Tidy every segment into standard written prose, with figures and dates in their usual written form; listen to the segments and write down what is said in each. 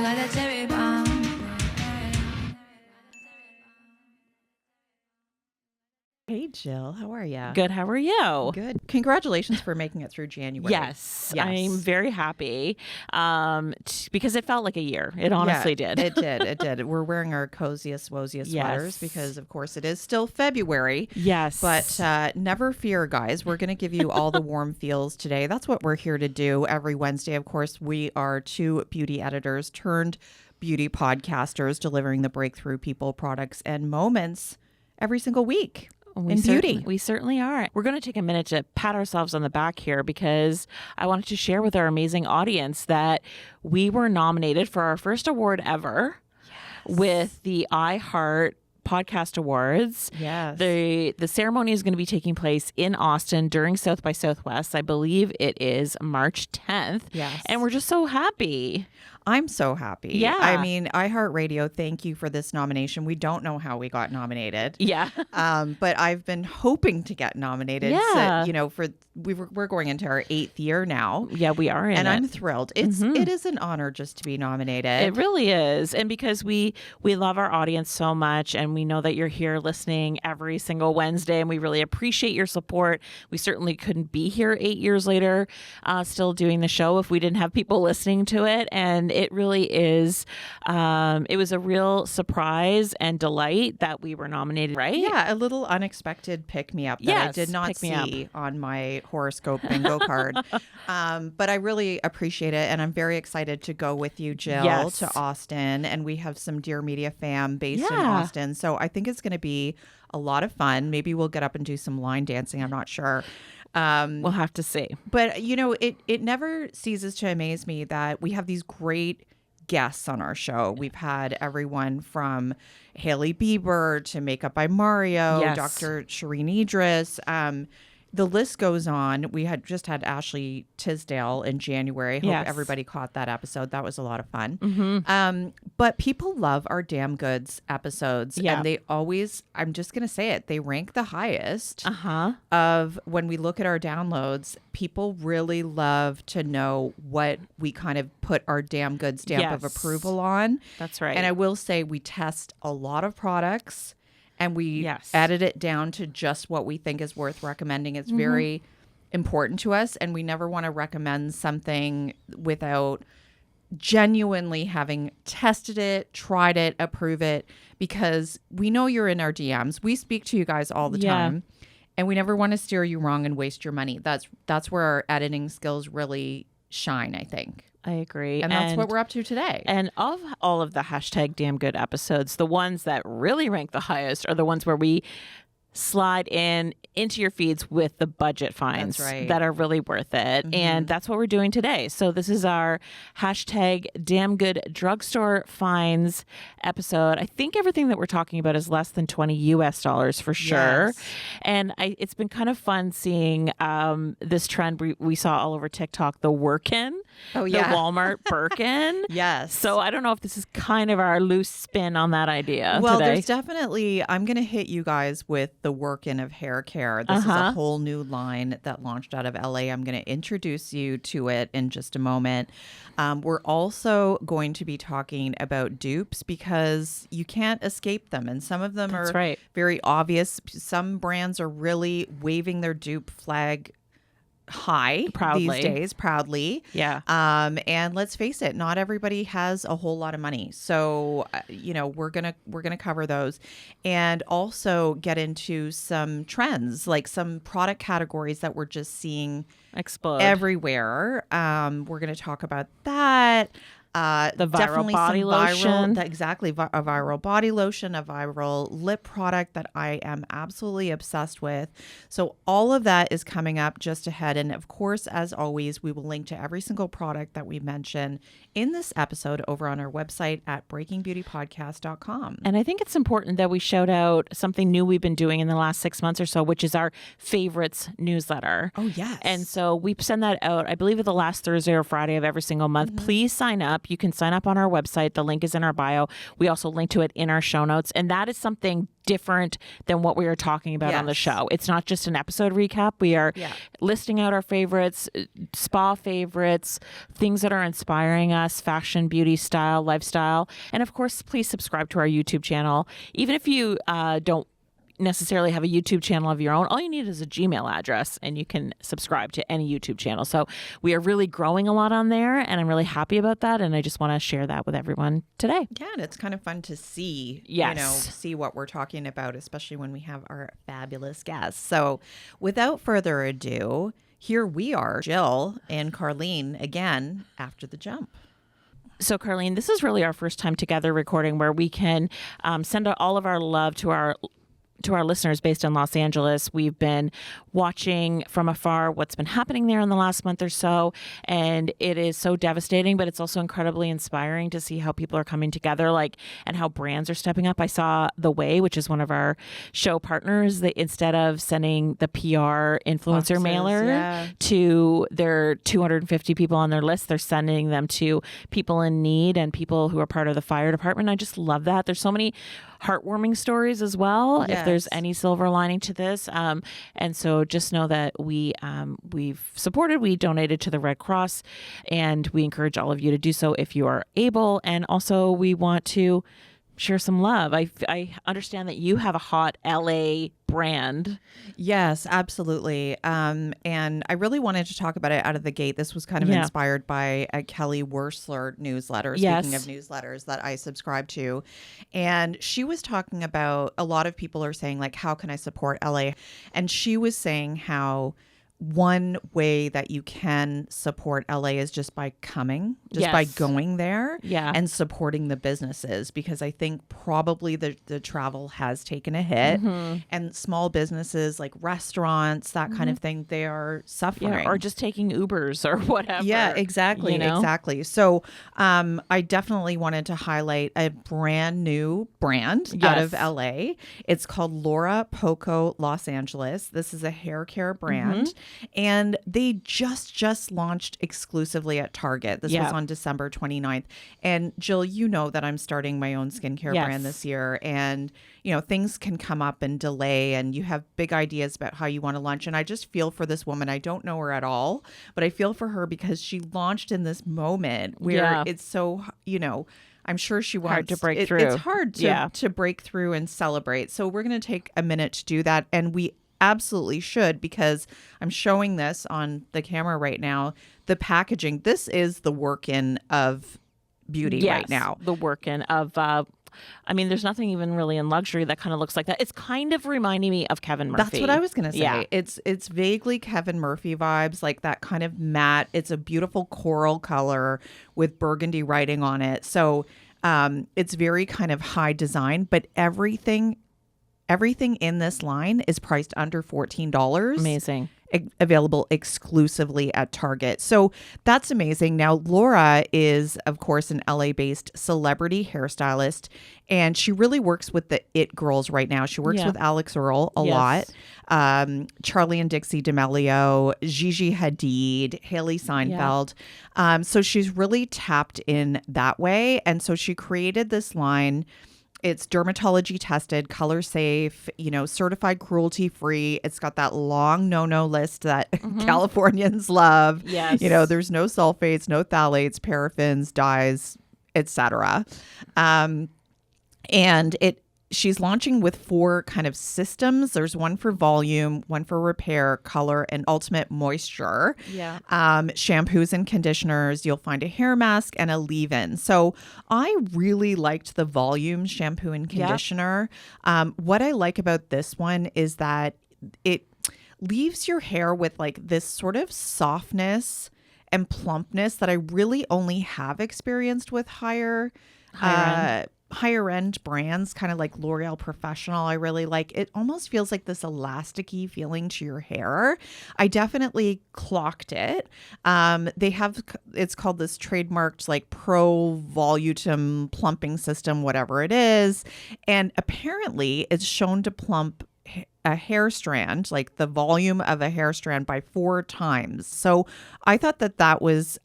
got that cherry bomb. Hey, Jill, how are you? Good. How are you? Good. Congratulations for making it through January. Yes. I'm very happy because it felt like a year. It honestly did. It did. It did. We're wearing our coziest, wosiest sweaters because, of course, it is still February. Yes. But never fear, guys. We're going to give you all the warm feels today. That's what we're here to do every Wednesday. Of course, we are two beauty editors turned beauty podcasters delivering the breakthrough people, products, and moments every single week. Beauty. We certainly are. We're going to take a minute to pat ourselves on the back here because I wanted to share with our amazing audience that we were nominated for our first award ever with the iHeart Podcast Awards. Yes. The ceremony is going to be taking place in Austin during South by Southwest. I believe it is March 10th. Yes. And we're just so happy. I'm so happy. Yeah. I mean, iHeartRadio, thank you for this nomination. We don't know how we got nominated. Yeah. But I've been hoping to get nominated. Yeah. So, we're going into our 8th year now. Yeah, we are in and it. I'm thrilled. It is an honor just to be nominated. It really is. And because we love our audience so much and we know that you're here listening every single Wednesday and we really appreciate your support. We certainly couldn't be here 8 years later still doing the show if we didn't have people listening to it. And it really is, it was a real surprise and delight that we were nominated, right? Yeah, a little unexpected pick-me-up that I did not see on my horoscope bingo card. But I really appreciate it, and I'm very excited to go with you, Jill, to Austin. And we have some Dear Media fam based in Austin. So I think it's going to be a lot of fun. Maybe we'll get up and do some line dancing. I'm not sure. We'll have to see. But, it never ceases to amaze me that we have these great guests on our show. We've had everyone from Hailey Bieber to Makeup by Mario, Dr. Shireen Idris. The list goes on. We had just had Ashley Tisdale in January. Hope everybody caught that episode. That was a lot of fun. Mm-hmm. But people love our Damn Goods episodes. Yeah. And they always, I'm just going to say it, they rank the highest Uh-huh. of when we look at our downloads. People really love to know what we kind of put our Damn Good stamp of approval on. That's right. And I will say we test a lot of products. And we edit it down to just what we think is worth recommending. It's very important to us. And we never want to recommend something without genuinely having tested it, tried it, approve it, because we know you're in our DMs. We speak to you guys all the time. And we never want to steer you wrong and waste your money. That's where our editing skills really shine, I think. I agree. And that's what we're up to today. And of all of the hashtag Damn Good episodes, the ones that really rank the highest are the ones where we slide into your feeds with the budget finds that are really worth it. And that's what we're doing today. So this is our hashtag Damn Good Drugstore Finds episode. I think everything that we're talking about is less than $20 US for sure. Yes. And it's been kind of fun seeing this trend we saw all over TikTok, the Wirkin. Oh, yeah. The Walmart Birkin. Yes. So I don't know if this is kind of our loose spin on that idea well, today. There's definitely, I'm going to hit you guys with the Wirkin of hair care. This is a whole new line that launched out of LA. I'm going to introduce you to it in just a moment. We're also going to be talking about dupes because you can't escape them. And some of them are very obvious. Some brands are really waving their dupe flag high these days, proudly. Yeah. And let's face it, not everybody has a whole lot of money. So, we're going to cover those and also get into some trends, like some product categories that we're just seeing explode everywhere. We're going to talk about that. The viral body lotion. A viral body lotion, a viral lip product that I am absolutely obsessed with. So all of that is coming up just ahead. And of course, as always, we will link to every single product that we mention in this episode over on our website at breakingbeautypodcast.com. And I think it's important that we shout out something new we've been doing in the last 6 months or so, which is our favorites newsletter. Oh, yes. And so we send that out, I believe, the last Thursday or Friday of every single month. Please sign up. up. You can sign up on our website. The link is in our bio. We also link to it in our show notes. And that is something different than what we are talking about on the show. It's not just an episode recap. We are listing out our favorites, spa favorites, things that are inspiring us, fashion, beauty, style, lifestyle. And of course, please subscribe to our YouTube channel. Even if you don't necessarily have a YouTube channel of your own, all you need is a Gmail address and you can subscribe to any YouTube channel. So we are really growing a lot on there and I'm really happy about that. And I just want to share that with everyone today. Yeah, and it's kind of fun to see, see what we're talking about, especially when we have our fabulous guests. So without further ado, here we are, Jill and Carlene, again, after the jump. So, Carlene, this is really our first time together recording where we can send out all of our love to our listeners based in Los Angeles. We've been watching from afar what's been happening there in the last month or so, and it is so devastating, but it's also incredibly inspiring to see how people are coming together, and how brands are stepping up. I saw The Way, which is one of our show partners, that instead of sending the PR influencer mailer to their 250 people on their list, they're sending them to people in need and people who are part of the fire department. I just love that. There's so many heartwarming stories as well, if there's any silver lining to this. And so just know that we've supported, we donated to the Red Cross, and we encourage all of you to do so if you are able. And also we want to share some love. I understand that you have a hot LA brand. Yes, absolutely. And I really wanted to talk about it out of the gate. This was kind of inspired by a Kelly Wersler newsletter, speaking of newsletters that I subscribe to. And she was talking about, a lot of people are saying, how can I support LA? And she was saying how one way that you can support LA is just by coming, by going there and supporting the businesses, because I think probably the travel has taken a hit and small businesses like restaurants, that kind of thing, they are suffering. Or just taking Ubers or whatever. Yeah, exactly. Exactly. So I definitely wanted to highlight a brand new brand out of LA. It's called Laura Poco Los Angeles. This is a hair care brand. And they just launched exclusively at Target. This was on December 29th. And Jill, you know that I'm starting my own skincare brand this year. And, things can come up and delay, and you have big ideas about how you want to launch. And I just feel for this woman. I don't know her at all, but I feel for her because she launched in this moment where it's so, I'm sure she wants hard to break through. It's hard to break through and celebrate. So we're going to take a minute to do that. And we absolutely should, because I'm showing this on the camera right now. The packaging, this is the Wirkin of beauty right now. The Wirkin of, there's nothing even really in luxury that kind of looks like that. It's kind of reminding me of Kevin Murphy. That's what I was going to say. Yeah. It's vaguely Kevin Murphy vibes, like that kind of matte. It's a beautiful coral color with burgundy writing on it. So it's very kind of high design, but everything in this is priced under $14. Amazing. Available exclusively at Target. So that's amazing. Now, Laura is, of course, an LA-based celebrity hairstylist, and she really works with the it girls right now. She works with Alex Earle a lot, Charlie and Dixie D'Amelio, Gigi Hadid, Haley Seinfeld. So she's really tapped in that way. And so she created this line. It's dermatology tested, color safe, certified cruelty free. It's got that long no list that Californians love. Yes. There's no sulfates, no phthalates, paraffins, dyes, etc. And she's launching with 4 kind of systems. There's one for volume, one for repair, color, and ultimate moisture. Yeah. Shampoos and conditioners. You'll find a hair mask and a leave-in. So I really liked the volume shampoo and conditioner. What I like about this one is that it leaves your hair with this sort of softness and plumpness that I really only have experienced with higher end brands, kind of like L'Oreal Professional. I really like it. Almost feels like this elasticy feeling to your hair. I definitely clocked it. It's called this trademarked Pro Volutum plumping system, whatever it is. And apparently it's shown to plump a hair strand, like the volume of a hair strand, by 4 times. So I thought that was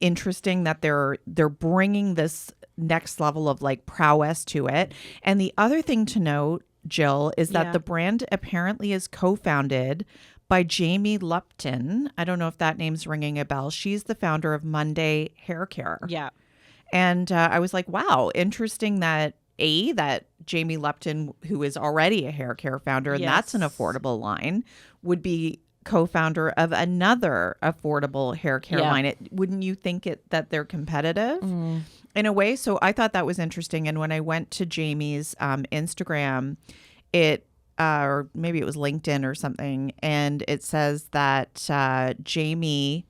interesting that they're bringing this next level of like prowess to it. And the other thing to note, Jill, is that the brand apparently is co-founded by Jamie Lupton. I don't know if that name's ringing a bell. She's the founder of Monday Hair Care. Yeah. And I was like, wow, interesting that Jamie Lupton, who is already a hair care founder, and that's an affordable line, would be co-founder of another affordable hair care line. Wouldn't you think that they're competitive in a way? So I thought that was interesting. And when I went to Jamie's Instagram, or maybe it was LinkedIn or something, and it says that Jamie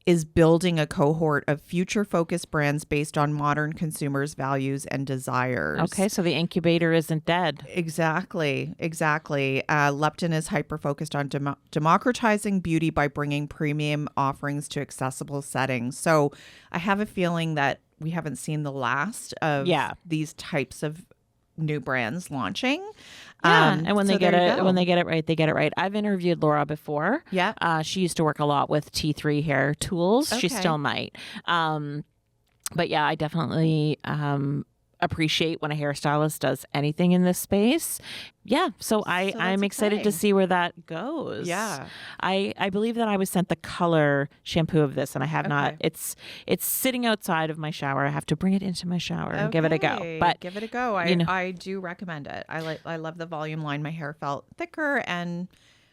is building a cohort of future-focused brands based on modern consumers' values and desires. Okay, so the incubator isn't dead. Exactly. Lupton is hyper-focused on democratizing beauty by bringing premium offerings to accessible settings. So I have a feeling that we haven't seen the last of these types of new brands launching. And when they get it right, they get it right. I've interviewed Laura before. Yeah. She used to work a lot with T3 hair tools. Okay. She still might. But yeah, I definitely appreciate when a hairstylist does anything in this space. Yeah. So I'm excited to see where that goes. Yeah. I believe that I was sent the color shampoo of this, and I have not. It's sitting outside of my shower. I have to bring it into my shower and give it a go. But give it a go. I do recommend it. I love the volume line. My hair felt thicker, and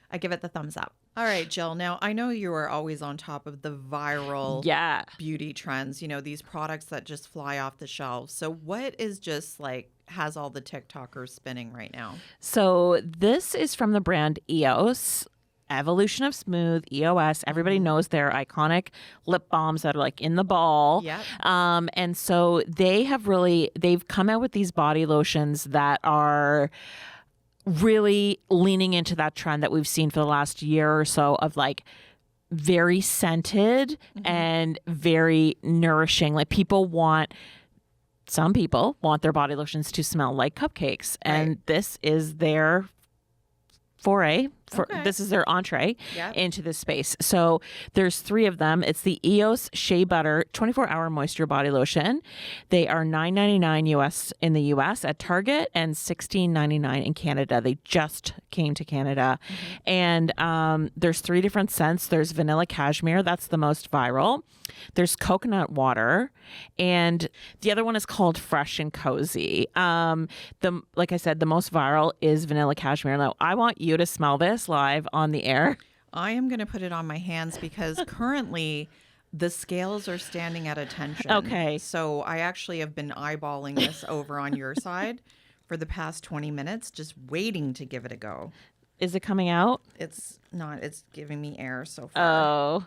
I give it the thumbs up. All right, Jill. Now, I know you are always on top of the viral beauty trends, these products that just fly off the shelves. So what is just like has all the TikTokers spinning right now? So this is from the brand EOS. Evolution of Smooth, EOS. Everybody knows their iconic lip balms that are like in the ball. Yep. And so they've come out with these body lotions that are really leaning into that trend that we've seen for the last year or so of like very scented and very nourishing. Like some people want their body lotions to smell like cupcakes. And this is their foray. This is their entree into this space. So there's 3 of them. It's the EOS Shea Butter 24-hour moisture body lotion. They are $9.99 US in the US at Target and $16.99 in Canada. They just came to Canada. And there's 3 different scents. There's vanilla cashmere. That's the most viral. There's coconut water. And the other one is called Fresh and Cozy. Like I said, the most viral is vanilla cashmere. Now, I want you to smell this live on the air. I am going to put it on my hands because currently the scales are standing at attention. Okay. So I actually have been eyeballing this over on your side for the past 20 minutes, just waiting to give it a go. Is it coming out? It's not. It's giving me air so far. Oh.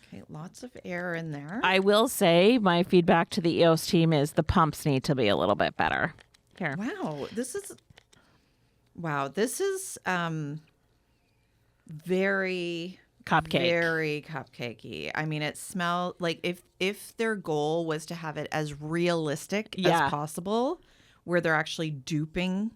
Okay, lots of air in there. I will say my feedback to the EOS team is the pumps need to be a little bit better. Here. Wow. This is very cupcakey. I mean, it smells like if their goal was to have it as realistic as possible, where they're actually duping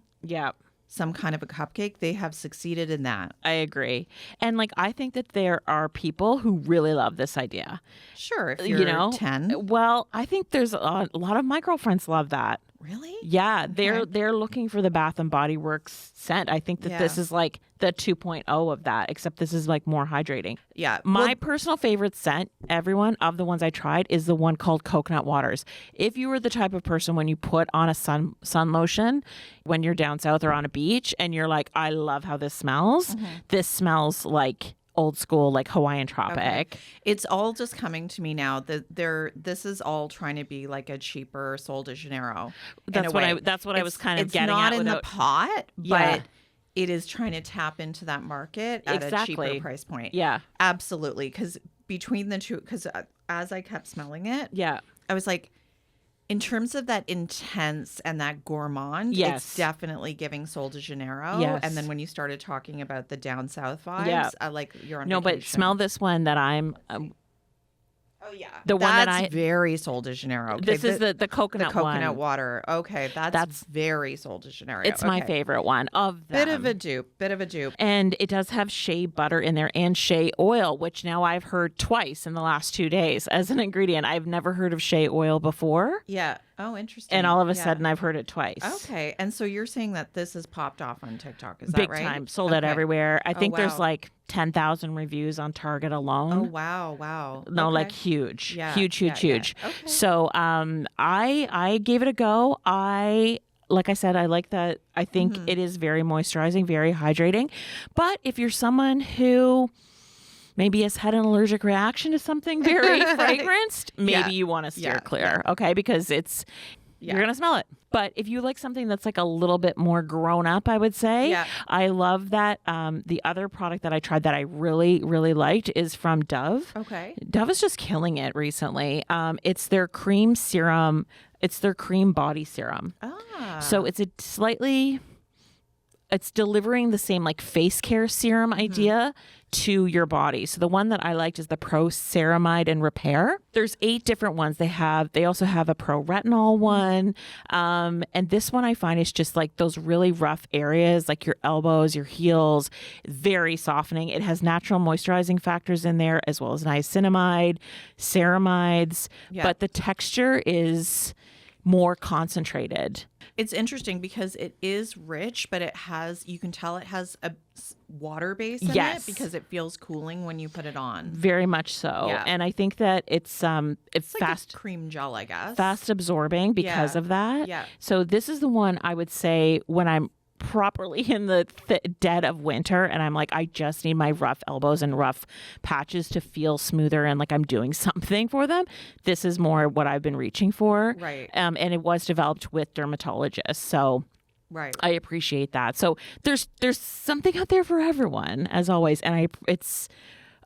some kind of a cupcake, they have succeeded in that. I agree. And like, I think that there are people who really love this idea. Sure. If you're 10. Well, I think there's a lot of my girlfriends love that. Really? Yeah, they're looking for the Bath and Body Works scent. I think that this is like the 2.0 of that, except this is like more hydrating. Yeah. My personal favorite scent, everyone, of the ones I tried, is the one called Coconut Waters. If you were the type of person when you put on a sun lotion when you're down south or on a beach and you're like, I love how this smells. This smells like old school, like Hawaiian tropic. Okay. It's all just coming to me now that this is all trying to be like a cheaper Sol de Janeiro. That's what I was kind of getting at. It's not in the pot, but it is trying to tap into that market at a cheaper price point. Yeah, absolutely. Because between the two, because as I kept smelling it, I was like, in terms of that intense and that gourmand, it's definitely giving Sol de Janeiro. Yes. And then when you started talking about the down south vibes, I like you're on vacation. But smell this one that I'm. Oh, Oh yeah, the one that's very Sol de Janeiro. Okay, this is the coconut coconut one. water. Okay, that's very Sol de Janeiro. It's my favorite one of them. Bit of a dupe. And it does have shea butter in there and shea oil, which now I've heard twice in the last 2 days as an ingredient. I've never heard of shea oil before. Yeah. Oh, interesting. And all of a sudden I've heard it twice. Okay. And so you're saying that this has popped off on TikTok. Is that Big right? time. Sold out everywhere. I think there's wow. like 10,000 reviews on Target alone. Oh, wow. No, like huge. Yeah. Huge. Okay. So I gave it a go. Like I said, I like that. I think it is very moisturizing, very hydrating. But if you're someone who maybe has had an allergic reaction to something very fragranced, maybe you want to steer clear, okay? Because you're going to smell it. But if you like something that's like a little bit more grown up, I would say, I love that. The other product that I tried that I really, really liked is from Dove. Okay. Dove is just killing it recently. It's their cream serum. It's their cream body serum. So it's it's delivering the same like face care serum idea to your body. So the one that I liked is the Pro Ceramide and Repair. There's 8 different ones they also have a Pro Retinol one. And this one I find is just like those really rough areas, like your elbows, your heels, very softening. It has natural moisturizing factors in there as well as niacinamide, ceramides, but the texture is more concentrated. It's interesting because it is rich, but you can tell it has a water base in it because it feels cooling when you put it on. Very much so. Yeah. And I think that it's like fast a cream gel, I guess. Fast absorbing because of that. Yeah. So this is the one I would say when I'm properly in the dead of winter and I'm like, I just need my rough elbows and rough patches to feel smoother and like I'm doing something for them. This is more what I've been reaching for. Right. And it was developed with dermatologists. So I appreciate that. So there's something out there for everyone, as always. And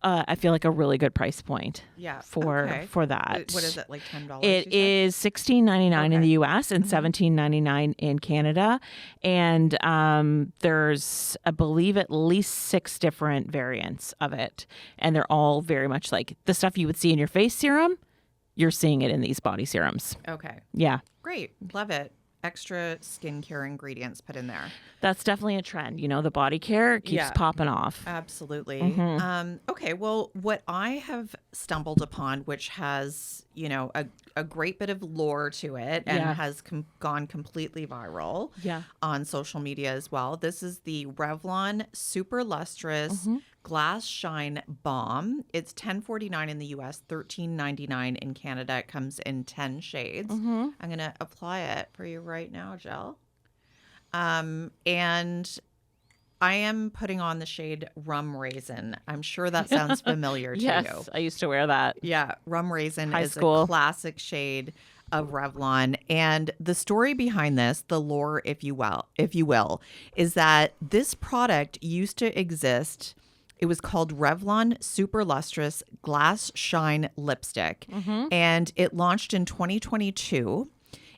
I feel like a really good price point for that. What is it, like $10? It is $16.99 in the US and $17.99 in Canada. And there's, I believe, at least 6 different variants of it. And they're all very much like the stuff you would see in your face serum. You're seeing it in these body serums. Okay. Yeah. Great. Love it. Extra skincare ingredients put in there. That's definitely a trend. You know, the body care keeps popping off. Absolutely. Okay. Well, what I have stumbled upon, which has, a great bit of lore to it and has gone completely viral on social media as well. This is the Revlon Super Lustrous Glass Shine Balm. It's $10.49 in the US, $13.99 in Canada. It comes in 10 shades. I'm going to apply it for you right now, Jill. And I am putting on the shade Rum Raisin. I'm sure that sounds familiar to you. Yes, I used to wear that. Yeah, Rum Raisin is a classic shade of Revlon. And the story behind this, the lore, if you will, is that this product used to exist. It was called Revlon Super Lustrous Glass Shine Lipstick. And it launched in 2022.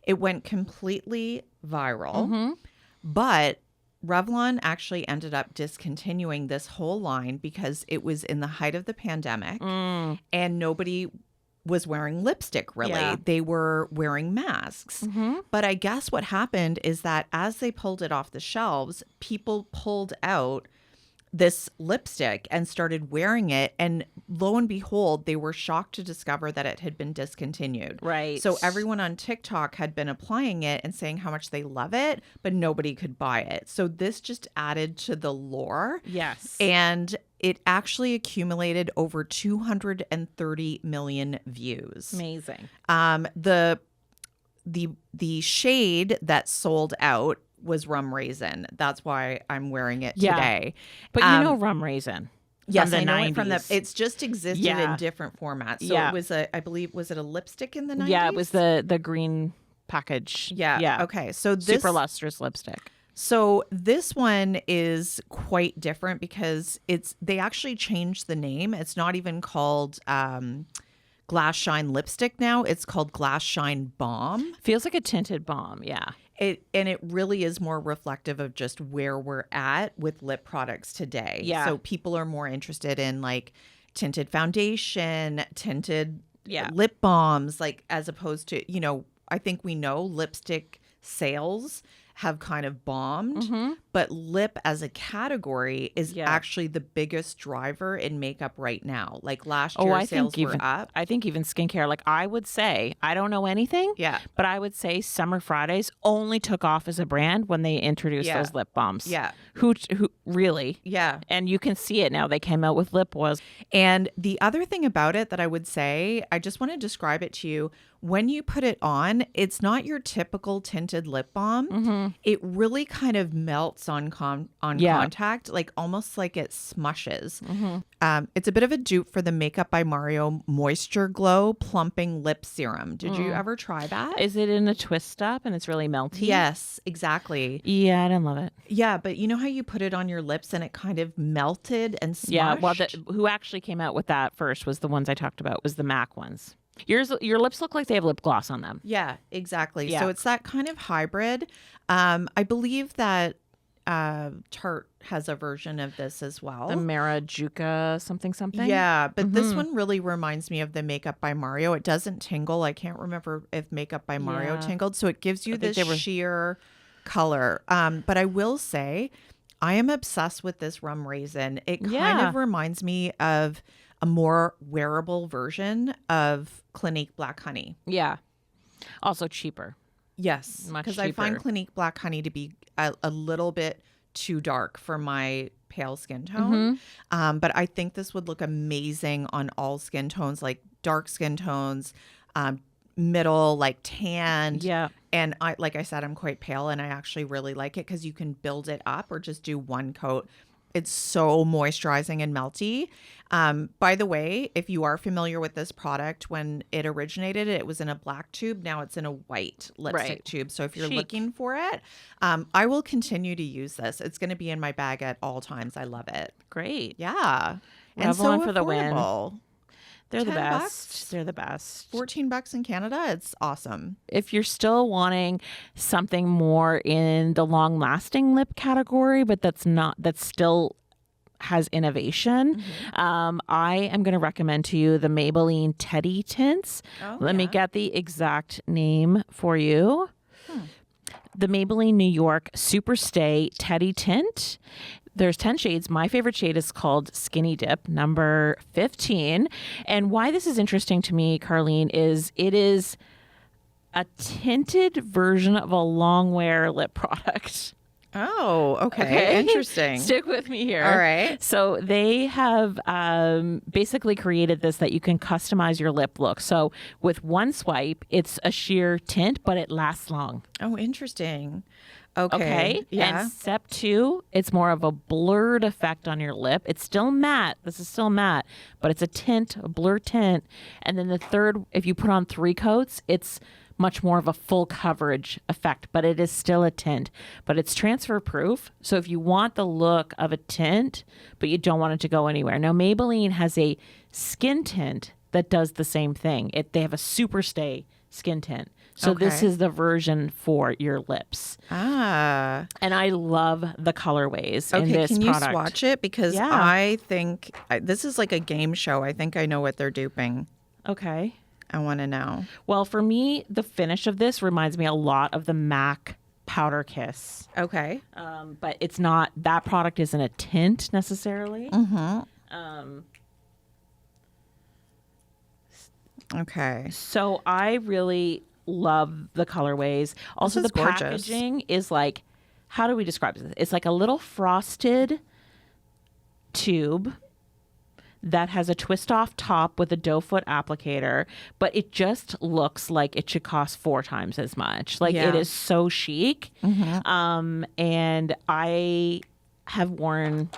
It went completely viral. But Revlon actually ended up discontinuing this whole line because it was in the height of the pandemic and nobody was wearing lipstick, really. Yeah. They were wearing masks. But I guess what happened is that as they pulled it off the shelves, people pulled out this lipstick and started wearing it, and lo and behold, they were shocked to discover that it had been discontinued. Right. So everyone on TikTok had been applying it and saying how much they love it, but nobody could buy it. So this just added to the lore. Yes. And it actually accumulated over 230 million views. Amazing. The shade that sold out was Rum Raisin. That's why I'm wearing it today. But Rum Raisin. Yes, I know 90s. it from it's just existed in different formats. So it was I believe, was it a lipstick in the 90s? Yeah, it was the green package. Yeah. Okay. So this Super Lustrous lipstick. So this one is quite different because they actually changed the name. It's not even called Glass Shine Lipstick now. It's called Glass Shine Balm. Feels like a tinted balm. Yeah. It really is more reflective of just where we're at with lip products today. Yeah. So people are more interested in like tinted foundation, tinted lip balms, like as opposed to, I think we know lipstick sales have kind of bombed, but lip as a category is actually the biggest driver in makeup right now. Like last year, sales were up. I think even skincare, like I would say, I don't know anything, but I would say Summer Fridays only took off as a brand when they introduced those lip balms. Yeah. Who really? Yeah. And you can see it now. They came out with lip oils. And the other thing about it that I would say, I just want to describe it to you. When you put it on, it's not your typical tinted lip balm. It really kind of melts on contact, like almost like it smushes. It's a bit of a dupe for the Makeup by Mario Moisture Glow Plumping Lip Serum. Did you ever try that? Is it in a twist up and it's really melty? Yes, exactly. Yeah, I didn't love it. Yeah, but you know how you put it on your lips and it kind of melted and smushed? Yeah, well, who actually came out with that first was the ones I talked about, was the MAC ones. Your lips look like they have lip gloss on them. Yeah, exactly. Yeah. So it's that kind of hybrid. I believe that Tarte has a version of this as well. The Marajuka something. Yeah, but this one really reminds me of the Makeup by Mario. It doesn't tingle. I can't remember if Makeup by Mario tingled. So it gives you this sheer color. But I will say, I am obsessed with this rum raisin. It kind of reminds me of a more wearable version of Clinique Black Honey. Yeah. Also cheaper. Yes. Because I find Clinique Black Honey to be a little bit too dark for my pale skin tone. But I think this would look amazing on all skin tones, like dark skin tones, middle, like tanned. Yeah. And like I said, I'm quite pale and I actually really like it because you can build it up or just do one coat. It's so moisturizing and melty. By the way, if you are familiar with this product, when it originated, it was in a black tube. Now it's in a white lipstick tube. So if you're looking for it, I will continue to use this. It's going to be in my bag at all times. I love it. Great. Yeah. And so for the win. They're the best. Bucks, They're the best. $14 in Canada. It's awesome. If you're still wanting something more in the long-lasting lip category, but that still has innovation, I am going to recommend to you the Maybelline Teddy Tints. Let me get the exact name for you. The Maybelline New York Superstay Teddy Tint. There's 10 shades. My favorite shade is called Skinny Dip, number 15. And why this is interesting to me, Carlene, is it is a tinted version of a long wear lip product. Oh, okay. Interesting. Stick with me here. All right. So they have basically created this that you can customize your lip look. So with one swipe, it's a sheer tint, but it lasts long. Oh, interesting. Okay. Yeah. And step 2, it's more of a blurred effect on your lip. It's still matte. This is still matte, but it's a tint, a blur tint. And then the third, if you put on 3 coats, it's much more of a full coverage effect, but it is still a tint, but it's transfer proof. So if you want the look of a tint, but you don't want it to go anywhere. Now, Maybelline has a skin tint that does the same thing. They have a Superstay skin tint. So this is the version for your lips. And I love the colorways in this product. Can you swatch it? Because I think this is like a game show. I think I know what they're duping. Okay. I want to know. Well, for me, the finish of this reminds me a lot of the MAC Powder Kiss. Okay. But it's not, that product isn't a tint necessarily. Okay. So I really love the colorways. Also, the packaging is like, how do we describe this? It's like a little frosted tube that has a twist off top with a doe foot applicator, but it just looks like it should cost 4 times as much. Like it is so chic. And I have worn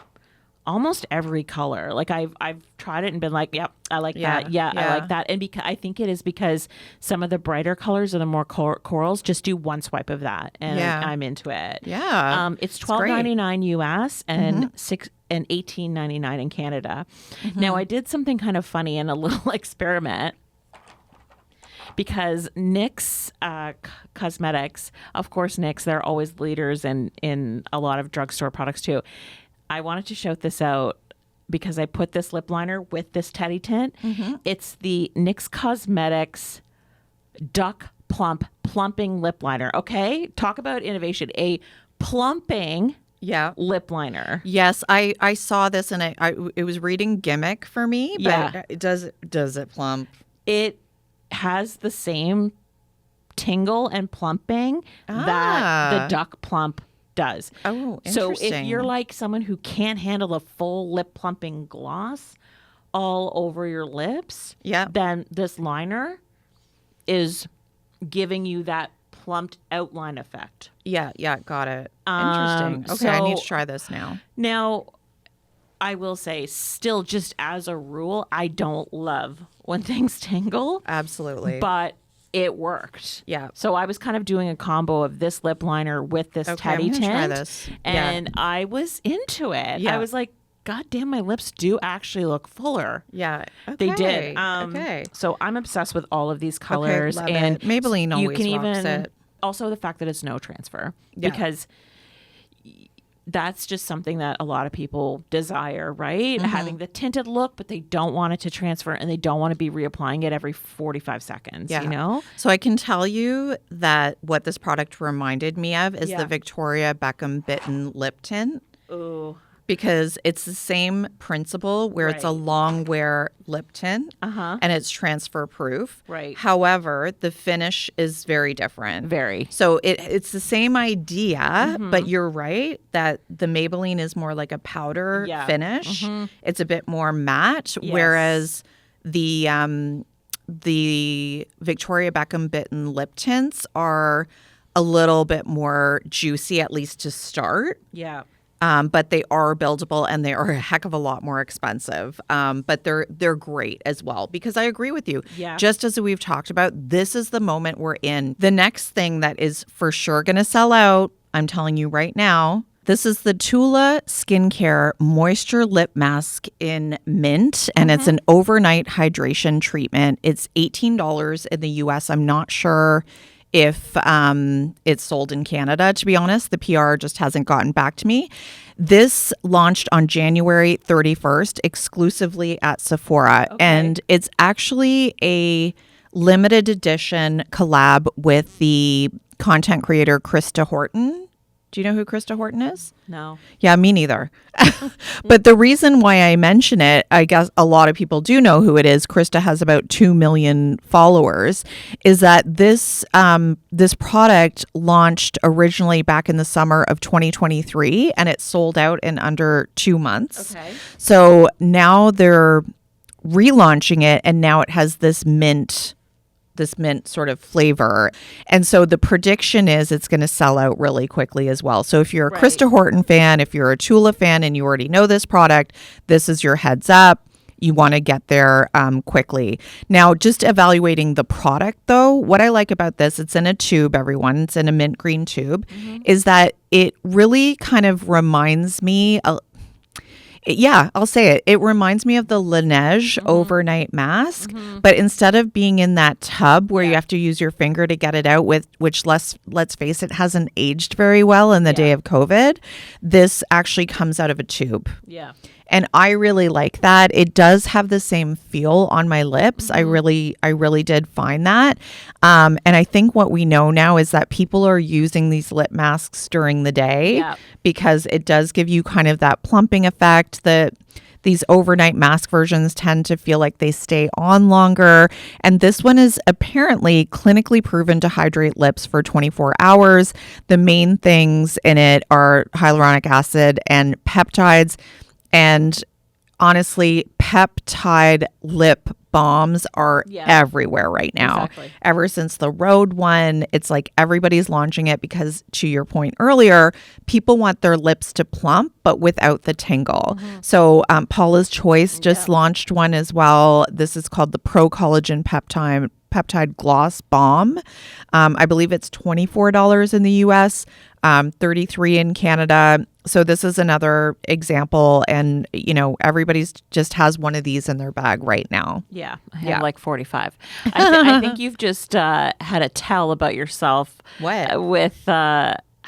almost every color. Like I've tried it and been like, yep, I like that. Yeah, I like that. And I think it is because some of the brighter colors or the more corals, just do one swipe of that, and I'm into it. Yeah, it's $12.99 US and $18.99 in Canada. Now, I did something kind of funny and a little experiment. Because NYX Cosmetics, of course, NYX, they're always leaders in a lot of drugstore products too. I wanted to shout this out because I put this lip liner with this Teddy tint. It's the NYX Cosmetics Duck Plump Plumping Lip Liner. Okay, talk about innovation. A plumping lip liner. Yes, I saw this and it was reading gimmick for me, but does it plump? It has the same tingle and plumping that the Duck Plump does. Oh, so interesting. if you're like someone who can't handle a full lip plumping gloss all over your lips, then this liner is giving you that plumped outline effect. Yeah, got it. Interesting. Okay, I need to try this now. Now, I will say, still, just as a rule, I don't love when things tingle. Absolutely. But it worked. Yeah. So I was kind of doing a combo of this lip liner with this Teddy tint. Try this. And I was into it. Yeah. I was like, God damn, my lips do actually look fuller. Yeah. Okay. They did. Okay. So I'm obsessed with all of these colors. Love and it. Maybelline always you can rocks even it. Also the fact that it's no transfer. Because that's just something that a lot of people desire, right? Having the tinted look, but they don't want it to transfer and they don't want to be reapplying it every 45 seconds, you know? So I can tell you that what this product reminded me of is the Victoria Beckham Bitten Lip Tint. Ooh. Because it's the same principle where it's a long wear lip tint and it's transfer proof. Right. However, the finish is very different. Very. So it's the same idea, but you're right that the Maybelline is more like a powder finish. It's a bit more matte, whereas the Victoria Beckham Bitten lip tints are a little bit more juicy, at least to start. Yeah. But they are buildable and they are a heck of a lot more expensive. But they're great as well because I agree with you. Yeah. Just as we've talked about, this is the moment we're in. The next thing that is for sure going to sell out, I'm telling you right now, this is the Tula Skincare Moisture Lip Mask in Mint, and it's an overnight hydration treatment. It's $18 in the US. I'm not sure if it's sold in Canada, to be honest. The PR just hasn't gotten back to me. This launched on January 31st exclusively at Sephora. And it's actually a limited edition collab with the content creator Krista Horton. Do you know who Krista Horton is? No. Yeah, me neither. But the reason why I mention it, I guess a lot of people do know who it is. Krista has about 2 million followers. Is that this this product launched originally back in the summer of 2023, and it sold out in under 2 months. Okay. So now they're relaunching it, and now it has this mint sort of flavor. And so the prediction is it's going to sell out really quickly as well. So if you're a Krista Horton fan, if you're a Tula fan and you already know this product, this is your heads up. You want to get there quickly. Now, just evaluating the product though, what I like about this, it's in a tube, everyone. It's in a mint green tube, is that it really kind of reminds me I'll say it. It reminds me of the Laneige overnight mask, but instead of being in that tub where you have to use your finger to get it out, which let's face it, hasn't aged very well in the day of COVID, this actually comes out of a tube. Yeah. And I really like that. It does have the same feel on my lips. I really did find that. And I think what we know now is that people are using these lip masks during the day because it does give you kind of that plumping effect that these overnight mask versions tend to feel like they stay on longer. And this one is apparently clinically proven to hydrate lips for 24 hours. The main things in it are hyaluronic acid and peptides. And honestly, peptide lip balms are everywhere right now. Exactly. Ever since the Rhode one, it's like everybody's launching it because, to your point earlier, people want their lips to plump, but without the tingle. So Paula's Choice just launched one as well. This is called the Pro Collagen Peptide Gloss Balm. I believe it's $24 in the US, $33 in Canada. So this is another example, and everybody's just has one of these in their bag right now. Yeah, I have like 45. I think you've just had a tell about yourself. What? With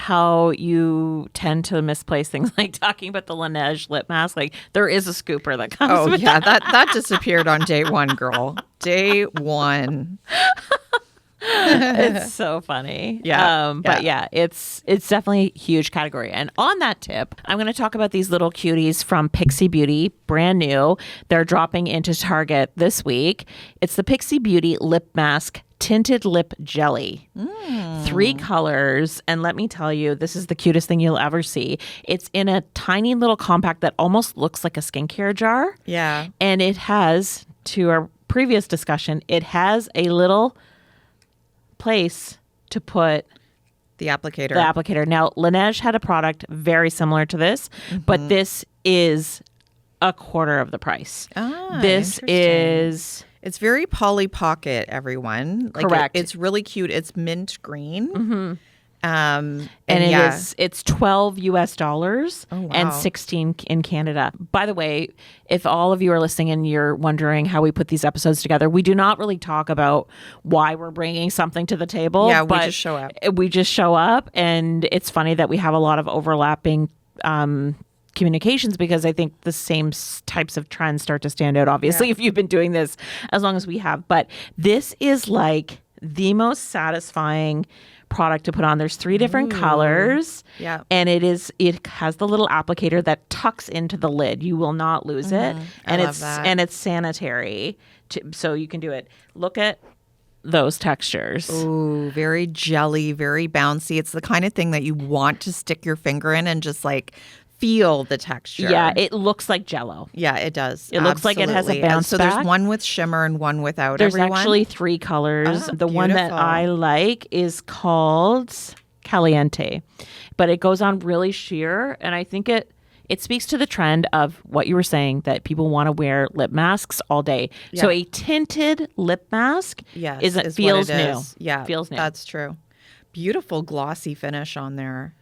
how you tend to misplace things, like talking about the Laneige lip mask. Like, there is a scooper that comes with that disappeared on day one, girl. Day one. It's so funny. But it's definitely a huge category. And on that tip, I'm going to talk about these little cuties from Pixie Beauty, brand new. They're dropping into Target this week. It's the Pixie Beauty Lip Mask Tinted Lip Jelly. 3 colors. And let me tell you, this is the cutest thing you'll ever see. It's in a tiny little compact that almost looks like a skincare jar. Yeah. And it has, to our previous discussion, it has a little place to put the applicator. Now, Laneige had a product very similar to this, but this is a quarter of the price. This is... It's very Polly Pocket, everyone. Like correct. It's really cute. It's mint green. And it's $12 US and 16 in Canada. By the way, if all of you are listening and you're wondering how we put these episodes together, we do not really talk about why we're bringing something to the table. Yeah, we just show up. We just show up, and it's funny that we have a lot of overlapping communications, because I think the same types of trends start to stand out, obviously, if you've been doing this as long as we have. But this is like the most satisfying product to put on. There's 3 different colors. Yeah. And it has the little applicator that tucks into the lid. You will not lose it. And it's sanitary so you can do it. Look at those textures. Ooh, very jelly, very bouncy. It's the kind of thing that you want to stick your finger in and just like feel the texture. Yeah, it looks like Jell-O. Yeah, it does. It looks like it has a bounce back. So there's one with shimmer and one without. There's actually 3 colors. The one that I like is called Caliente, but it goes on really sheer, and I think it speaks to the trend of what you were saying, that people want to wear lip masks all day. Yeah. So a tinted lip mask feels new. Yeah, feels new. That's true. Beautiful glossy finish on there.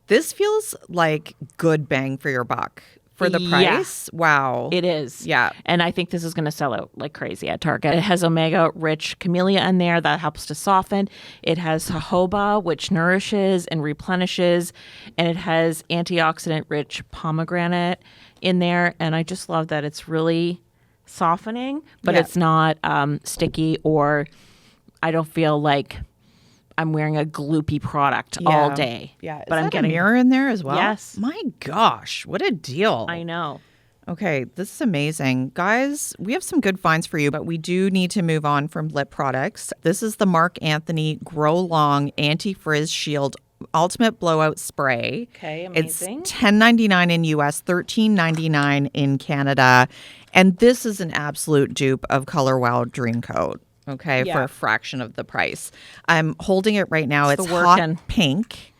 This feels like good bang for your buck for the price. Yeah. Wow. It is. Yeah. And I think this is going to sell out like crazy at Target. It has omega-rich camellia in there that helps to soften. It has jojoba, which nourishes and replenishes. And it has antioxidant-rich pomegranate in there. And I just love that it's really softening, but it's not sticky, or I don't feel like I'm wearing a gloopy product all day. Yeah. But I'm getting a mirror in there as well. Yes. My gosh, what a deal. I know. Okay, this is amazing. Guys, we have some good finds for you, but we do need to move on from lip products. This is the Marc Anthony Grow Long Anti-Frizz Shield Ultimate Blowout Spray. Okay, amazing. It's $10.99 in US, $13.99 in Canada. And this is an absolute dupe of Color Wow Dream Coat. Okay, for a fraction of the price. I'm holding it right now. It's hot pink,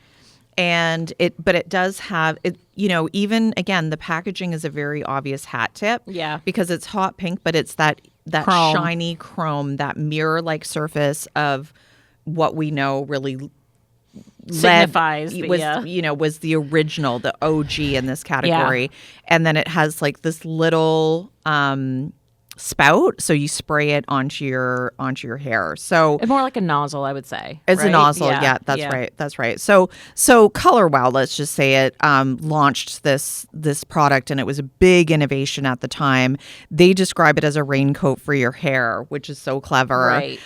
and it does have it. You know, even again, the packaging is a very obvious hat tip. Yeah, because it's hot pink, but it's that chrome. Shiny chrome, that mirror-like surface of what we know really signifies was the original, the OG in this category, and then it has like this little spout, so you spray it onto your hair. So it's more like a nozzle, I would say. It's a nozzle. Yeah, that's right. So Color Wow, let's just say it, launched this product, and it was a big innovation at the time. They describe it as a raincoat for your hair, which is so clever. Right.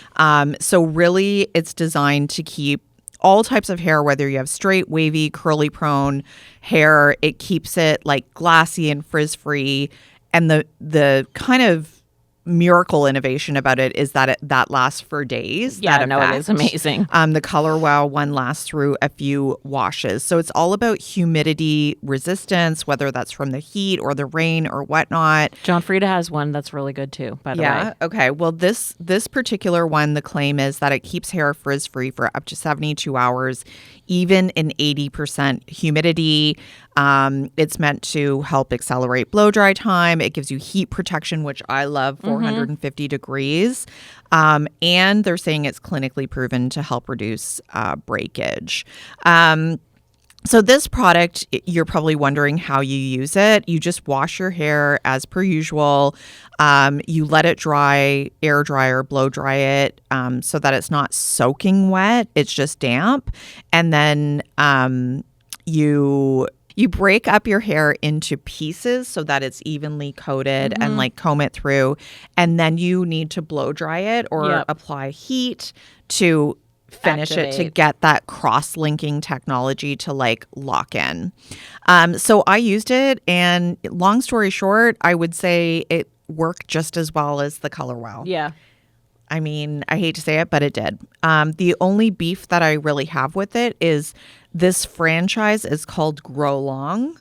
So really, it's designed to keep all types of hair, whether you have straight, wavy, curly prone hair. It keeps it like glassy and frizz free. And the kind of miracle innovation about it is that that lasts for days. Yeah, no, it is amazing. The Color Wow one lasts through a few washes. So it's all about humidity resistance, whether that's from the heat or the rain or whatnot. John Frieda has one that's really good too, by the way. Yeah, okay. Well, this particular one, the claim is that it keeps hair frizz-free for up to 72 hours, even in 80% humidity. It's meant to help accelerate blow dry time. It gives you heat protection, which I love, 450 degrees. And they're saying it's clinically proven to help reduce breakage. So this product, you're probably wondering how you use it. You just wash your hair as per usual. You let it dry, air dry or blow dry it so that it's not soaking wet. It's just damp. And then you break up your hair into pieces so that it's evenly coated and like comb it through. And then you need to blow dry it or apply heat to finish it to get that cross-linking technology to like lock in. So I used it, and long story short, I would say it worked just as well as the Color Wow. Yeah. I mean, I hate to say it, but it did. The only beef that I really have with it is this franchise is called Grow Long.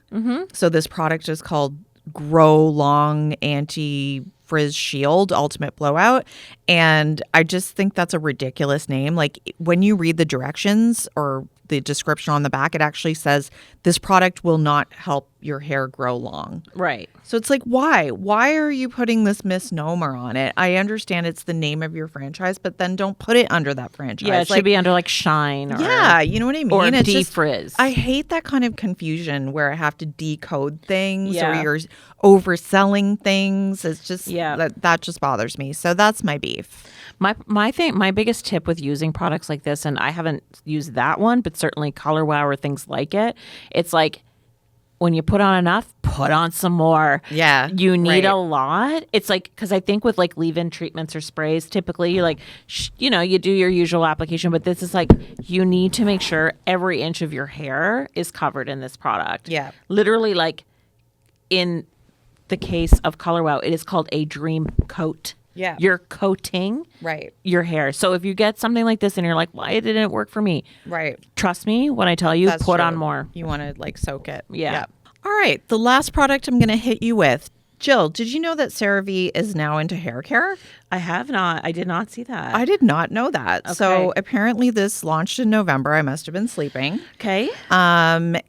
So this product is called Grow Long Anti-Frizz Shield Ultimate Blowout. And I just think that's a ridiculous name. Like when you read the directions or the description on the back, it actually says this product will not help your hair grow long. Right. So it's like, why? Why are you putting this misnomer on it? I understand it's the name of your franchise, but then don't put it under that franchise. Yeah, it should be under like Shine. Or, yeah, you know what I mean? Or it's defrizz. I hate that kind of confusion where I have to decode things or you're overselling things. It's just that just bothers me. So that's my beef. My biggest tip with using products like this, and I haven't used that one, but certainly Color Wow or things like it, it's like when you put on enough, put on some more. Yeah. You need a lot. It's like, because I think with like leave-in treatments or sprays, typically you like, you do your usual application, but this is like, you need to make sure every inch of your hair is covered in this product. Yeah. Literally, like in the case of Color Wow, it is called a dream coat. Yeah. You're coating your hair. So if you get something like this and you're like, why didn't it work for me? Right. Trust me when I tell you, That's put true. on more. You want to like soak it. Yeah. All right. The last product I'm going to hit you with. Jill, did you know that CeraVe is now into hair care? I have not. I did not see that. I did not know that. Okay. So apparently this launched in November. I must have been sleeping. Okay. And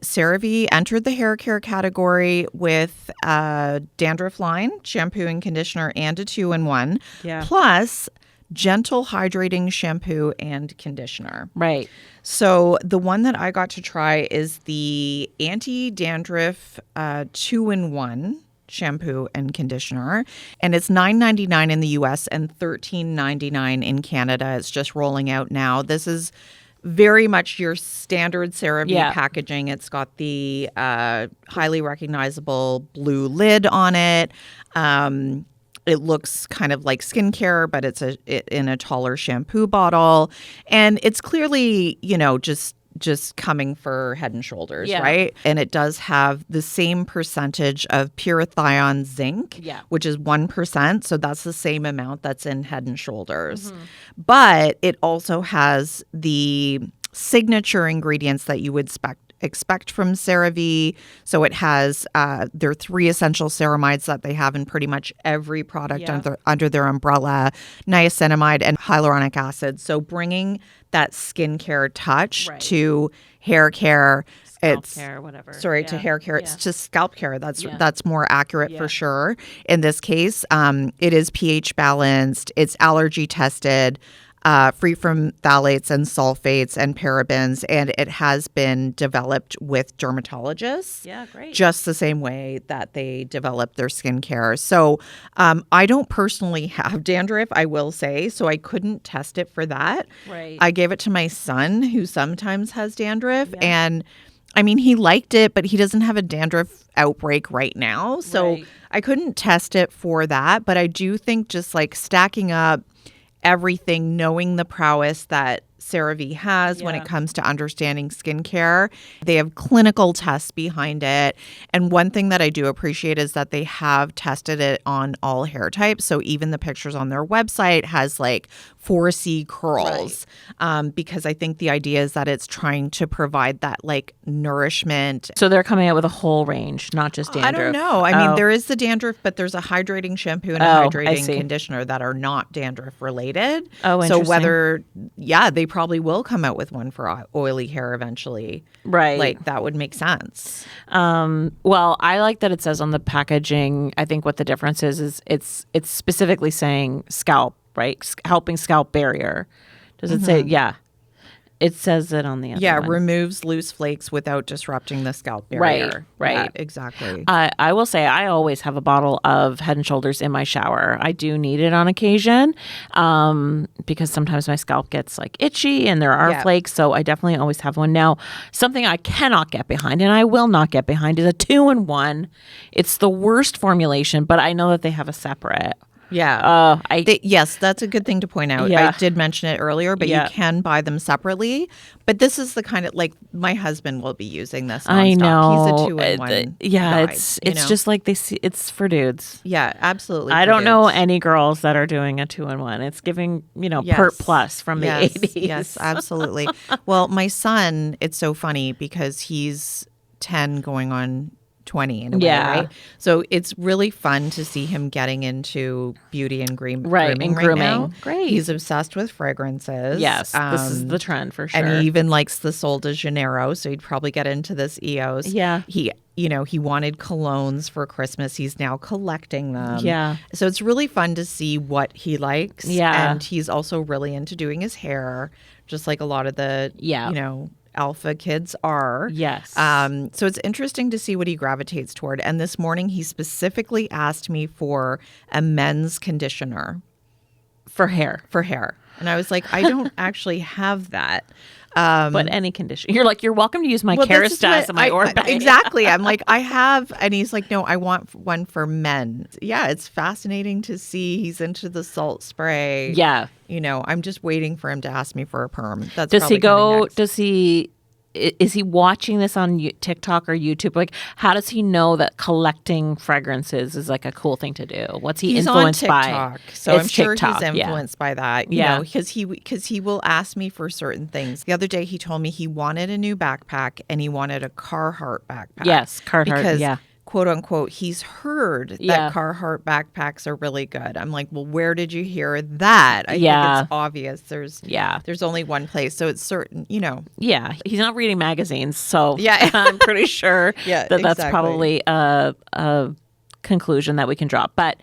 CeraVe entered the hair care category with a dandruff line, shampoo and conditioner, and a 2-in-1. Yeah. Plus gentle hydrating shampoo and conditioner. Right. So the one that I got to try is the anti-dandruff 2-in-1 shampoo and conditioner, and it's $9.99 in the US and $13.99 in Canada. It's just rolling out now. This is very much your standard CeraVe packaging. It's got the highly recognizable blue lid on it. It looks kind of like skincare, but it's in a taller shampoo bottle, and it's clearly, just coming for Head and Shoulders, right? And it does have the same percentage of parathion zinc, which is 1%. So that's the same amount that's in Head and Shoulders. But it also has the signature ingredients that you would expect from CeraVe. So it has their 3 essential ceramides that they have in pretty much every product under their umbrella, niacinamide and hyaluronic acid. So bringing that skincare touch to hair care. To hair care. It's to scalp care. That's more accurate for sure. In this case, it is pH balanced. It's allergy tested. Free from phthalates and sulfates and parabens, and it has been developed with dermatologists. Yeah, great. Just the same way that they develop their skincare. So I don't personally have dandruff, I will say, so I couldn't test it for that. Right. I gave it to my son, who sometimes has dandruff, and I mean, he liked it, but he doesn't have a dandruff outbreak right now. So I couldn't test it for that, but I do think just like stacking up everything, knowing the prowess that CeraVe has when it comes to understanding skincare. They have clinical tests behind it. And one thing that I do appreciate is that they have tested it on all hair types. So even the pictures on their website has like 4C curls, because I think the idea is that it's trying to provide that like nourishment. So they're coming out with a whole range, not just dandruff. I don't know. I mean, there is the dandruff, but there's a hydrating shampoo and a hydrating conditioner that are not dandruff related. Oh, interesting. So whether, they probably will come out with one for oily hair eventually. Right. Like that would make sense. Well, I like that it says on the packaging, I think what the difference is it's specifically saying scalp, right? Helping scalp barrier. Does it say? Yeah. It says it on the other one. Removes loose flakes without disrupting the scalp barrier. Right. Yeah, exactly. I will say I always have a bottle of Head & Shoulders in my shower. I do need it on occasion because sometimes my scalp gets like itchy and there are flakes. So I definitely always have one. Now, something I cannot get behind and I will not get behind is a 2-in-1. It's the worst formulation, but I know that they have a separate. Yeah. Yes, that's a good thing to point out. Yeah. I did mention it earlier, but you can buy them separately. But this is the kind of, like, my husband will be using this nonstop. I know. He's a 2-in-1 guy, it's just like it's for dudes. Yeah, absolutely. I don't know any girls that are doing a 2-in-1. It's giving, Pert Plus from the 80s. Yes, absolutely. Well, my son, it's so funny because he's 10 going on 20 in a way, right? So it's really fun to see him getting into beauty and grooming right now. Great. He's obsessed with fragrances. Yes, this is the trend for sure. And he even likes the Sol de Janeiro, so he'd probably get into this EOS. Yeah. He wanted colognes for Christmas. He's now collecting them. Yeah. So it's really fun to see what he likes. Yeah. And he's also really into doing his hair, just like a lot of the, alpha kids are. Yes. So it's interesting to see what he gravitates toward. And this morning he specifically asked me for a men's conditioner. For hair. And I was like, I don't actually have that. But any condition. You're welcome to use my Kerastase and my Orbe. Exactly. I'm like, I have. And he's like, no, I want one for men. Yeah, it's fascinating to see he's into the salt spray. Yeah. I'm just waiting for him to ask me for a perm. That's Does he go, next. Is he watching this on TikTok or YouTube? Like, how does he know that collecting fragrances is like a cool thing to do? What's he influenced on TikTok, by? So I'm sure he's influenced by that. Because he will ask me for certain things. The other day he told me he wanted a new backpack and he wanted a Carhartt backpack. Yes, Carhartt. Because, quote unquote, he's heard that Carhartt backpacks are really good. I'm like, well, where did you hear that? I think it's obvious. There's only one place, so it's certain, Yeah, he's not reading magazines, so I'm pretty sure that's probably a conclusion that we can draw. But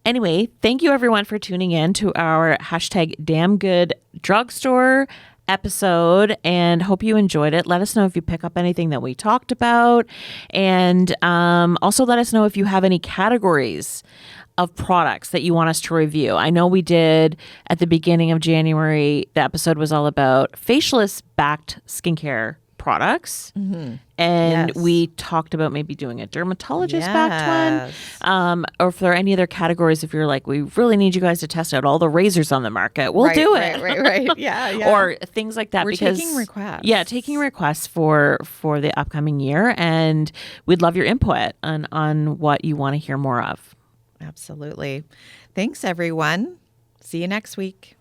anyway, thank you everyone for tuning in to our #DamnGood Drugstore episode, and hope you enjoyed it. Let us know if you pick up anything that we talked about, and also let us know if you have any categories of products that you want us to review. I know we did at the beginning of January, the episode was all about facialist backed skincare products, and we talked about maybe doing a dermatologist backed one, or if there are any other categories, if you're like, we really need you guys to test out all the razors on the market, we'll do it. Right. Yeah. Or things like that. We're taking requests. Yeah, taking requests for the upcoming year, and we'd love your input on what you want to hear more of. Absolutely. Thanks, everyone. See you next week.